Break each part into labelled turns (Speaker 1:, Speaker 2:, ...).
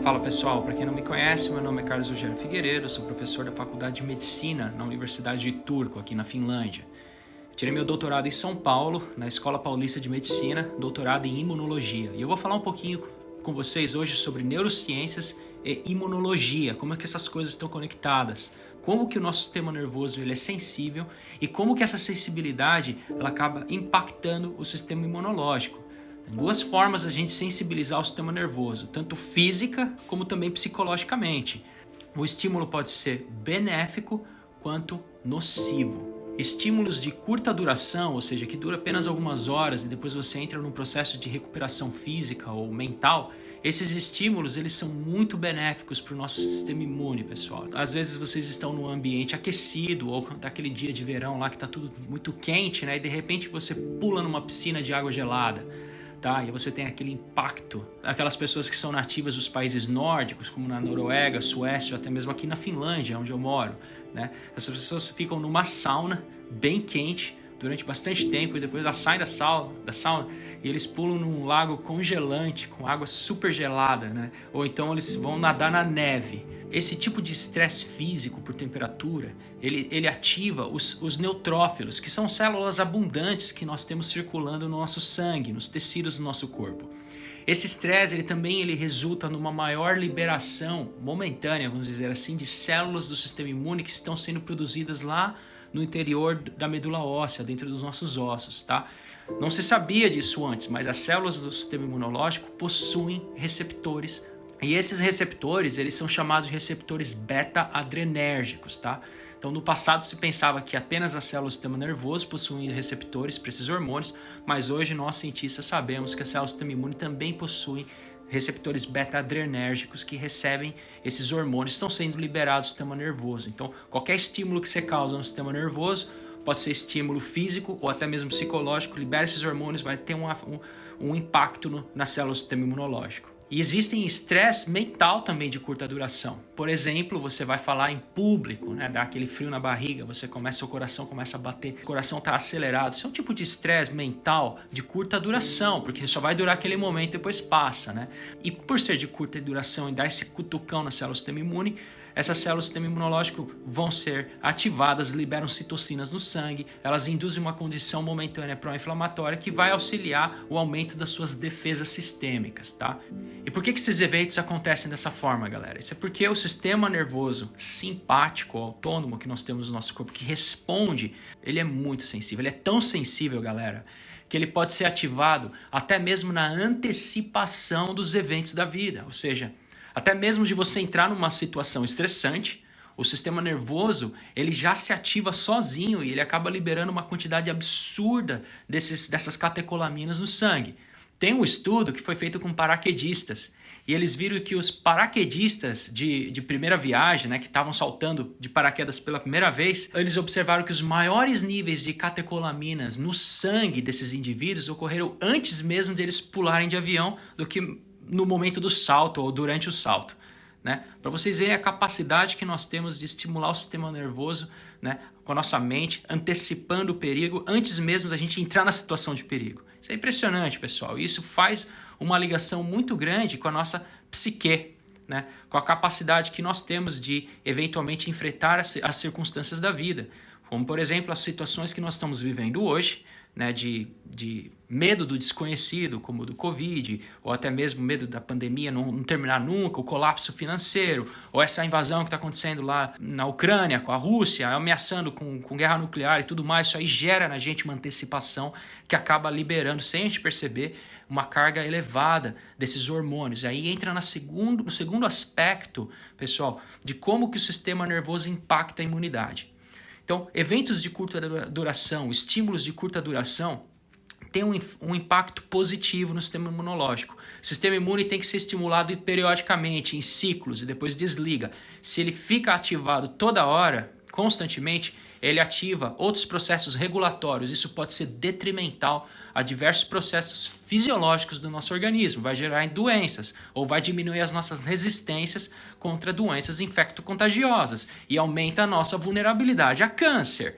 Speaker 1: Fala pessoal, para quem não me conhece, meu nome é Carlos Rogério Figueiredo, sou professor da Faculdade de Medicina na Universidade de Turku, aqui na Finlândia. Tirei meu doutorado em São Paulo, na Escola Paulista de Medicina, doutorado em Imunologia. E eu vou falar um pouquinho com vocês hoje sobre neurociências e imunologia, como é que essas coisas estão conectadas, como que o nosso sistema nervoso ele é sensível e como que essa sensibilidade ela acaba impactando o sistema imunológico. Tem duas formas a gente sensibilizar o sistema nervoso, tanto física como também psicologicamente. O estímulo pode ser benéfico quanto nocivo. Estímulos de curta duração, ou seja, que dura apenas algumas horas e depois você entra num processo de recuperação física ou mental, esses estímulos eles são muito benéficos para o nosso sistema imune, pessoal. Às vezes vocês estão num ambiente aquecido ou daquele dia de verão lá que está tudo muito quente, né? E de repente você pula numa piscina de água gelada. Tá? E você tem aquele impacto, aquelas pessoas que são nativas dos países nórdicos, como na Noruega, Suécia, ou até mesmo aqui na Finlândia, onde eu moro, né? Essas pessoas ficam numa sauna bem quente durante bastante tempo e depois elas saem da sauna e eles pulam num lago congelante, com água super gelada, né? Ou então eles vão nadar na neve. Esse tipo de estresse físico por temperatura, ele ativa os neutrófilos, que são células abundantes que nós temos circulando no nosso sangue, nos tecidos do nosso corpo. Esse estresse ele resulta numa maior liberação momentânea, vamos dizer assim, de células do sistema imune que estão sendo produzidas lá no interior da medula óssea, dentro dos nossos ossos, tá? Não se sabia disso antes, mas as células do sistema imunológico possuem receptores. E esses receptores, eles são chamados de receptores beta-adrenérgicos, tá? Então, no passado se pensava que apenas as células do sistema nervoso possuem receptores para esses hormônios, mas hoje nós cientistas sabemos que as células do sistema imune também possuem receptores beta-adrenérgicos que recebem esses hormônios, estão sendo liberados do sistema nervoso. Então, qualquer estímulo que você causa no sistema nervoso, pode ser estímulo físico ou até mesmo psicológico, libera esses hormônios, vai ter um impacto nas células do sistema imunológico. E existem estresse mental também de curta duração. Por exemplo, você vai falar em público, né? Dá aquele frio na barriga, seu coração começa a bater, o coração está acelerado. Isso é um tipo de estresse mental de curta duração, porque só vai durar aquele momento e depois passa, né? E por ser de curta duração e dar esse cutucão na célula do sistema imune, essas células do sistema imunológico vão ser ativadas, liberam citocinas no sangue, elas induzem uma condição momentânea pró-inflamatória que vai auxiliar o aumento das suas defesas sistêmicas, tá? E por que esses eventos acontecem dessa forma, galera? Isso é porque o sistema nervoso simpático, autônomo que nós temos no nosso corpo, que responde, ele é muito sensível, ele é tão sensível, galera, que ele pode ser ativado até mesmo na antecipação dos eventos da vida, ou seja, até mesmo de você entrar numa situação estressante, o sistema nervoso ele já se ativa sozinho e ele acaba liberando uma quantidade absurda dessas catecolaminas no sangue. Tem um estudo que foi feito com paraquedistas e eles viram que os paraquedistas de primeira viagem, né, que estavam saltando de paraquedas pela primeira vez, eles observaram que os maiores níveis de catecolaminas no sangue desses indivíduos ocorreram antes mesmo deles pularem de avião do que no momento do salto ou durante o salto, né? Para vocês verem a capacidade que nós temos de estimular o sistema nervoso, né, com a nossa mente, antecipando o perigo antes mesmo da gente entrar na situação de perigo. Isso é impressionante, pessoal. Isso faz uma ligação muito grande com a nossa psique, né, com a capacidade que nós temos de eventualmente enfrentar as circunstâncias da vida, como por exemplo as situações que nós estamos vivendo hoje, né, de medo do desconhecido, como do Covid, ou até mesmo medo da pandemia não terminar nunca, o colapso financeiro, ou essa invasão que está acontecendo lá na Ucrânia, com a Rússia, ameaçando com guerra nuclear e tudo mais. Isso aí gera na gente uma antecipação que acaba liberando, sem a gente perceber, uma carga elevada desses hormônios. Aí entra no segundo aspecto, pessoal, de como que o sistema nervoso impacta a imunidade. Então, eventos de curta duração, estímulos de curta duração, têm um impacto positivo no sistema imunológico. O sistema imune tem que ser estimulado periodicamente, em ciclos, e depois desliga. Se ele fica ativado toda hora, constantemente, ele ativa outros processos regulatórios. Isso pode ser detrimental a diversos processos fisiológicos do nosso organismo. Vai gerar doenças ou vai diminuir as nossas resistências contra doenças infecto-contagiosas e aumenta a nossa vulnerabilidade a câncer.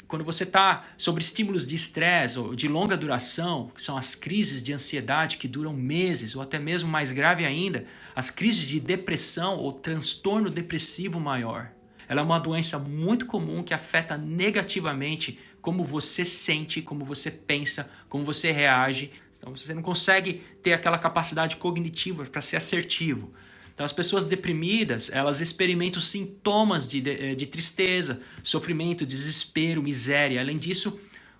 Speaker 1: quando você está sob estímulos de estresse ou de longa duração, que são as crises de ansiedade que duram meses, ou até mesmo mais grave ainda, as crises de depressão ou transtorno depressivo maior. Ela é uma doença muito comum que afeta negativamente como você sente, como você pensa, como você reage. Então você não consegue ter aquela capacidade cognitiva para ser assertivo. Então as pessoas deprimidas, elas experimentam sintomas de tristeza, sofrimento, desespero, miséria. Além disso,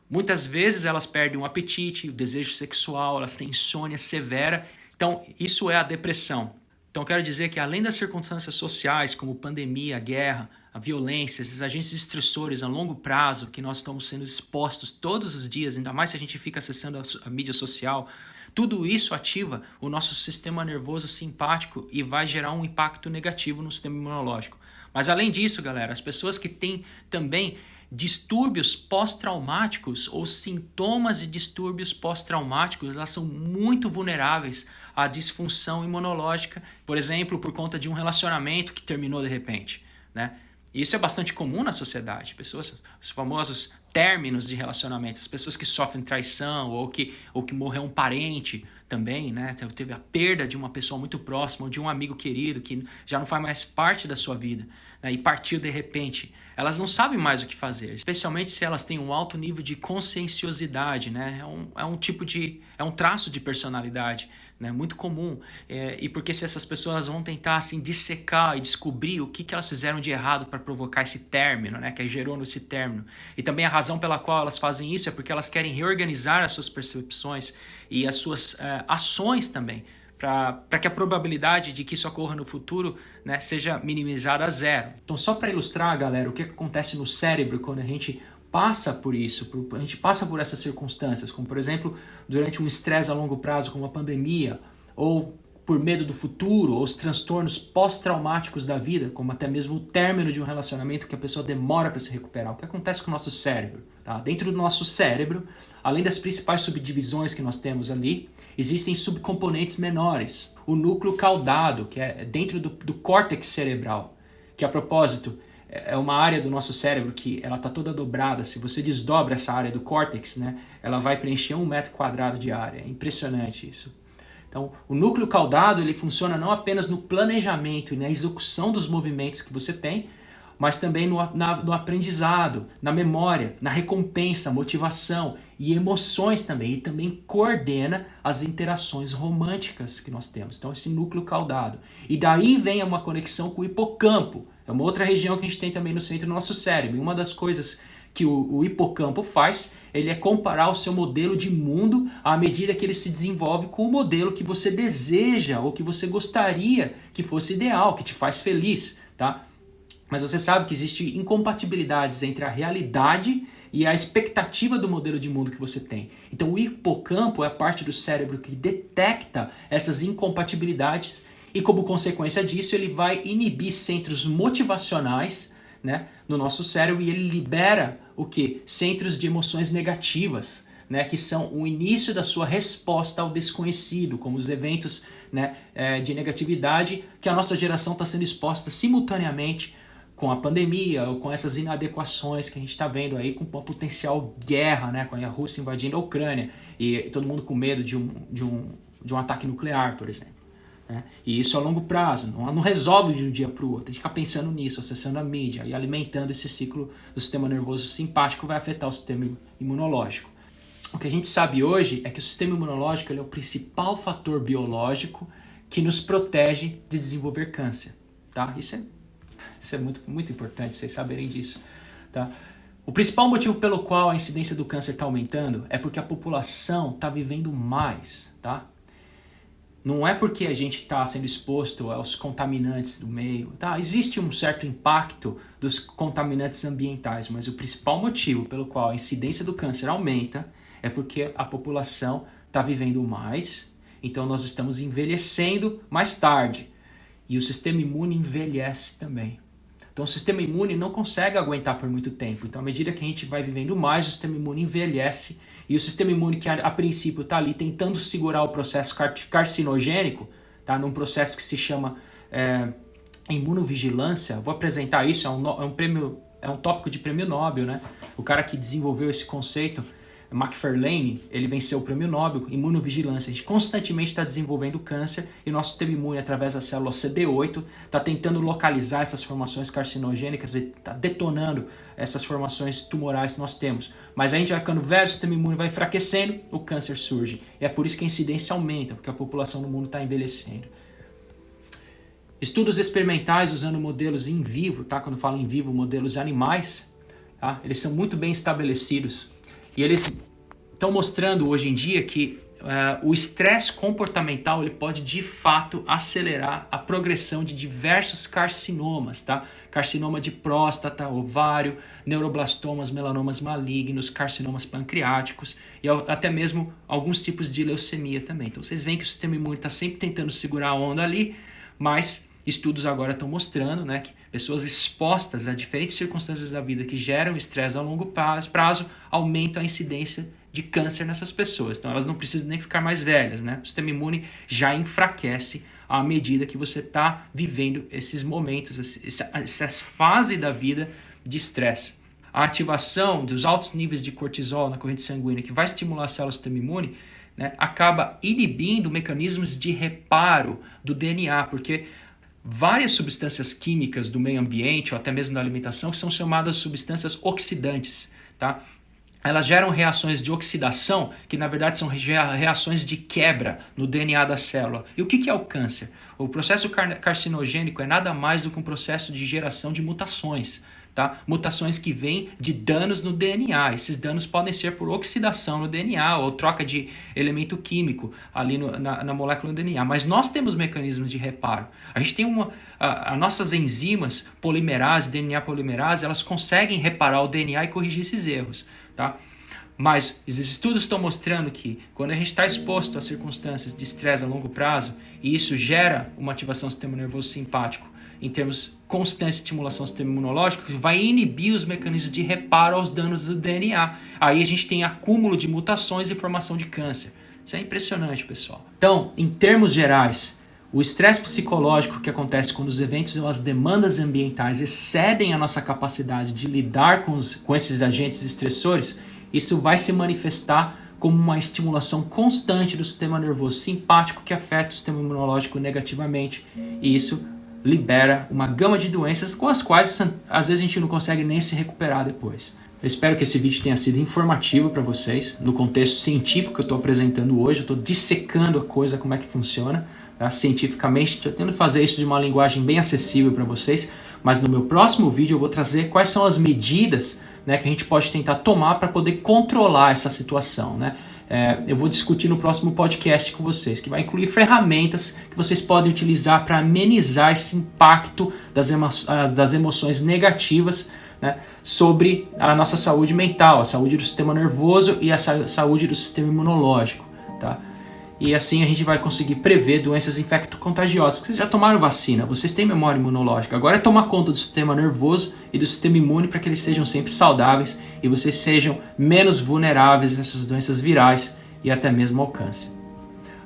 Speaker 1: muitas vezes elas perdem o apetite, o desejo sexual, elas têm insônia severa. Então isso é a depressão. Então quero dizer que além das circunstâncias sociais, como pandemia, guerra, a violência, esses agentes estressores a longo prazo que nós estamos sendo expostos todos os dias, ainda mais se a gente fica acessando a mídia social, tudo isso ativa o nosso sistema nervoso simpático e vai gerar um impacto negativo no sistema imunológico. Mas além disso, galera, as pessoas que têm também distúrbios pós-traumáticos ou sintomas de distúrbios pós-traumáticos, elas são muito vulneráveis à disfunção imunológica, por exemplo, por conta de um relacionamento que terminou de repente, né? Isso é bastante comum na sociedade, os famosos términos de relacionamento, as pessoas que sofrem traição ou que morreu um parente também, né? Teve a perda de uma pessoa muito próxima ou de um amigo querido que já não faz mais parte da sua vida, né? E partiu de repente. Elas não sabem mais o que fazer, especialmente se elas têm um alto nível de conscienciosidade, né? É um traço de personalidade, né? Muito comum. E porque se essas pessoas vão tentar assim, dissecar e descobrir o que elas fizeram de errado para provocar esse término, né? Que gerou nesse término. E também a razão pela qual elas fazem isso é porque elas querem reorganizar as suas percepções e as suas ações também, para que a probabilidade de que isso ocorra no futuro, né, seja minimizada a zero. Então, só para ilustrar, galera, o que acontece no cérebro quando a gente passa por isso, a gente passa por essas circunstâncias, como por exemplo, durante um estresse a longo prazo, como a pandemia, ou por medo do futuro, ou os transtornos pós-traumáticos da vida, como até mesmo o término de um relacionamento que a pessoa demora para se recuperar. O que acontece com o nosso cérebro? Tá? Dentro do nosso cérebro, além das principais subdivisões que nós temos ali, existem subcomponentes menores. O núcleo caudado, que é dentro do córtex cerebral, que a propósito é uma área do nosso cérebro que ela está toda dobrada. Se você desdobra essa área do córtex, né, ela vai preencher 1 metro quadrado de área. É impressionante isso. Então, o núcleo caudado ele funciona não apenas no planejamento e na execução dos movimentos que você tem, mas também no aprendizado, na memória, na recompensa, motivação e emoções também. E também coordena as interações românticas que nós temos. Então, esse núcleo caudado. E daí vem uma conexão com o hipocampo. É uma outra região que a gente tem também no centro do nosso cérebro. E uma das coisas que o hipocampo faz, ele é comparar o seu modelo de mundo à medida que ele se desenvolve com o modelo que você deseja ou que você gostaria que fosse ideal, que te faz feliz, tá? Mas você sabe que existem incompatibilidades entre a realidade e a expectativa do modelo de mundo que você tem. Então o hipocampo é a parte do cérebro que detecta essas incompatibilidades e como consequência disso ele vai inibir centros motivacionais, né, no nosso cérebro e ele libera o quê? Centros de emoções negativas, né, que são o início da sua resposta ao desconhecido, como os eventos, né, de negatividade que a nossa geração está sendo exposta simultaneamente com a pandemia, ou com essas inadequações que a gente está vendo aí, com uma potencial guerra, né, com a Rússia invadindo a Ucrânia, e todo mundo com medo de um ataque nuclear, por exemplo. Né? E isso a longo prazo, não resolve de um dia para o outro. A gente fica pensando nisso, acessando a mídia e alimentando esse ciclo do sistema nervoso simpático vai afetar o sistema imunológico. O que a gente sabe hoje é que o sistema imunológico ele é o principal fator biológico que nos protege de desenvolver câncer. Tá? Isso é muito, muito importante vocês saberem disso. Tá? O principal motivo pelo qual a incidência do câncer está aumentando é porque a população está vivendo mais. Tá? Não é porque a gente está sendo exposto aos contaminantes do meio. Tá? Existe um certo impacto dos contaminantes ambientais, mas o principal motivo pelo qual a incidência do câncer aumenta é porque a população está vivendo mais, então nós estamos envelhecendo mais tarde. E o sistema imune envelhece também. Então o sistema imune não consegue aguentar por muito tempo. Então à medida que a gente vai vivendo mais, o sistema imune envelhece. E o sistema imune que a princípio está ali tentando segurar o processo carcinogênico, tá? Num processo que se chama imunovigilância. Vou apresentar isso, é um prêmio é um tópico de prêmio Nobel, né? O cara que desenvolveu esse conceito, Macfarlane, ele venceu o prêmio Nobel, imunovigilância. A gente constantemente está desenvolvendo câncer e o nosso sistema imune, através da célula CD8, está tentando localizar essas formações carcinogênicas e está detonando essas formações tumorais que nós temos. Mas a gente vai ficando velho, o sistema imune vai enfraquecendo, o câncer surge. E é por isso que a incidência aumenta, porque a população do mundo está envelhecendo. Estudos experimentais usando modelos in vivo, tá? Quando eu falo em vivo, modelos animais, tá? Eles são muito bem estabelecidos. E eles estão mostrando hoje em dia que o estresse comportamental ele pode de fato acelerar a progressão de diversos carcinomas, tá? Carcinoma de próstata, ovário, neuroblastomas, melanomas malignos, carcinomas pancreáticos e até mesmo alguns tipos de leucemia também. Então vocês veem que o sistema imune está sempre tentando segurar a onda ali, mas estudos agora estão mostrando, né, que pessoas expostas a diferentes circunstâncias da vida que geram estresse a longo prazo aumentam a incidência de câncer nessas pessoas. Então elas não precisam nem ficar mais velhas, né? O sistema imune já enfraquece à medida que você está vivendo esses momentos, essa fase da vida de estresse. A ativação dos altos níveis de cortisol na corrente sanguínea, que vai estimular a célula do sistema imune, né, acaba inibindo mecanismos de reparo do DNA, porque várias substâncias químicas do meio ambiente ou até mesmo da alimentação que são chamadas substâncias oxidantes, tá? Elas geram reações de oxidação que na verdade são reações de quebra no DNA da célula. E o que é o câncer? O processo carcinogênico é nada mais do que um processo de geração de mutações. Tá? Mutações que vêm de danos no DNA. Esses danos podem ser por oxidação no DNA ou troca de elemento químico ali na molécula do DNA. Mas nós temos mecanismos de reparo. A gente tem as nossas enzimas polimerase, DNA polimerase, elas conseguem reparar o DNA e corrigir esses erros. Tá? Mas os estudos estão mostrando que quando a gente está exposto a circunstâncias de estresse a longo prazo, e isso gera uma ativação do sistema nervoso simpático, em termos constante de estimulação do sistema imunológico, vai inibir os mecanismos de reparo aos danos do DNA. Aí a gente tem acúmulo de mutações e formação de câncer. Isso é impressionante, pessoal. Então, em termos gerais, o estresse psicológico que acontece quando os eventos ou as demandas ambientais excedem a nossa capacidade de lidar com esses agentes estressores, isso vai se manifestar como uma estimulação constante do sistema nervoso simpático que afeta o sistema imunológico negativamente. E isso libera uma gama de doenças com as quais às vezes a gente não consegue nem se recuperar depois. Eu espero que esse vídeo tenha sido informativo para vocês, no contexto científico que eu estou apresentando hoje. Eu estou dissecando a coisa, como é que funciona, tá? Cientificamente, estou tentando fazer isso de uma linguagem bem acessível para vocês, mas no meu próximo vídeo eu vou trazer quais são as medidas, né, que a gente pode tentar tomar para poder controlar essa situação, né? Eu vou discutir no próximo podcast com vocês, que vai incluir ferramentas que vocês podem utilizar para amenizar esse impacto das emoções negativas, né, sobre a nossa saúde mental, a saúde do sistema nervoso e a saúde do sistema imunológico. Tá? E assim a gente vai conseguir prever doenças infecto-contagiosas. Vocês já tomaram vacina, vocês têm memória imunológica. Agora é tomar conta do sistema nervoso e do sistema imune para que eles sejam sempre saudáveis e vocês sejam menos vulneráveis a essas doenças virais e até mesmo ao câncer.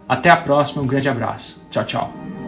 Speaker 1: Até a próxima, um grande abraço. Tchau, tchau.